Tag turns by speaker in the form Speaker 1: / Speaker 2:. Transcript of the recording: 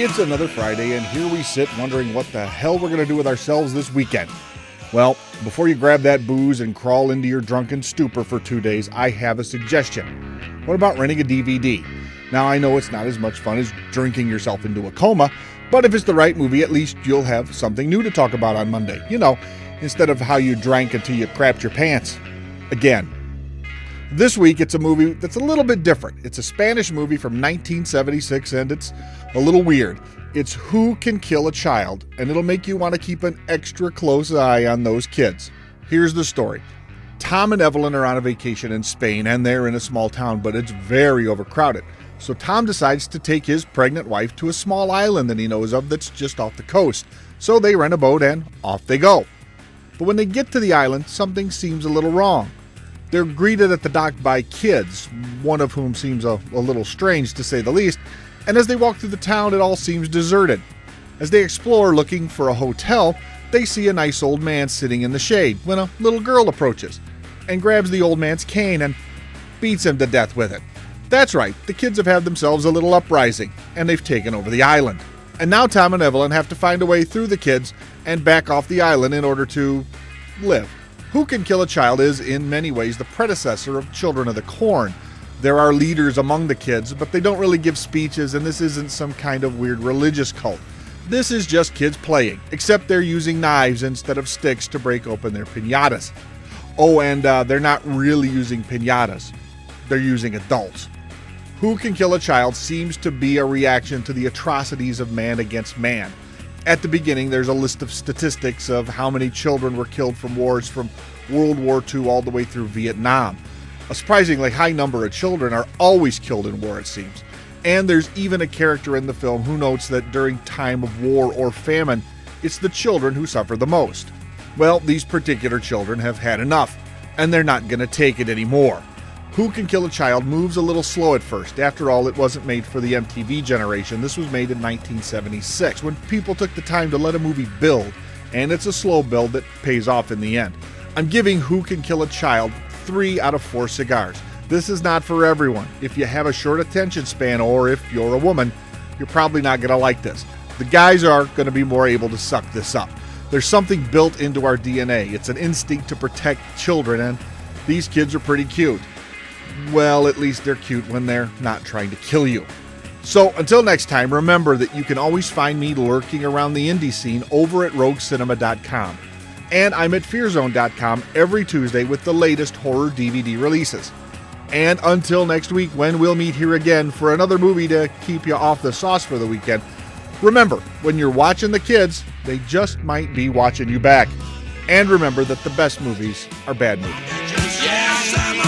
Speaker 1: It's another Friday, and here we sit wondering what the hell we're going to do with ourselves this weekend. Well, before you grab that booze and crawl into your drunken stupor for 2 days, I have a suggestion. What about renting a DVD? Now, I know it's not as much fun as drinking yourself into a coma, but if it's the right movie, at least you'll have something new to talk about on Monday. You know, instead of how you drank until you crapped your pants. Again. This week, it's a movie that's a little bit different. It's a Spanish movie from 1976, and it's a little weird. It's Who Can Kill a Child, and it'll make you want to keep an extra close eye on those kids. Here's the story. Tom and Evelyn are on a vacation in Spain, and they're in a small town, but it's very overcrowded. So Tom decides to take his pregnant wife to a small island that he knows of that's just off the coast. So they rent a boat, and off they go. But when they get to the island, something seems a little wrong. They're greeted at the dock by kids, one of whom seems a little strange to say the least, and as they walk through the town, it all seems deserted. As they explore looking for a hotel, they see a nice old man sitting in the shade when a little girl approaches and grabs the old man's cane and beats him to death with it. That's right, the kids have had themselves a little uprising, and they've taken over the island. And now Tom and Evelyn have to find a way through the kids and back off the island in order to live. Who Can Kill a Child is, in many ways, the predecessor of Children of the Corn. There are leaders among the kids, but they don't really give speeches, and this isn't some kind of weird religious cult. This is just kids playing, except they're using knives instead of sticks to break open their piñatas. Oh, and they're not really using piñatas. They're using adults. Who Can Kill a Child seems to be a reaction to the atrocities of man against man. At the beginning, there's a list of statistics of how many children were killed from wars from World War II all the way through Vietnam. A surprisingly high number of children are always killed in war, it seems. And there's even a character in the film who notes that during time of war or famine, it's the children who suffer the most. Well, these particular children have had enough, and they're not going to take it anymore. Who Can Kill a Child moves a little slow at first. After all, it wasn't made for the MTV generation. This was made in 1976, when people took the time to let a movie build, and it's a slow build that pays off in the end. I'm giving Who Can Kill a Child 3 out of 4 cigars. This is not for everyone. If you have a short attention span, or if you're a woman, you're probably not going to like this. The guys are going to be more able to suck this up. There's something built into our DNA. It's an instinct to protect children, and these kids are pretty cute. Well, at least they're cute when they're not trying to kill you. So until next time, remember that you can always find me lurking around the indie scene over at roguecinema.com. And I'm at fearzone.com every Tuesday with the latest horror DVD releases. And until next week, when we'll meet here again for another movie to keep you off the sauce for the weekend, remember, when you're watching the kids, they just might be watching you back. And remember that the best movies are bad movies.
Speaker 2: Yes, I'm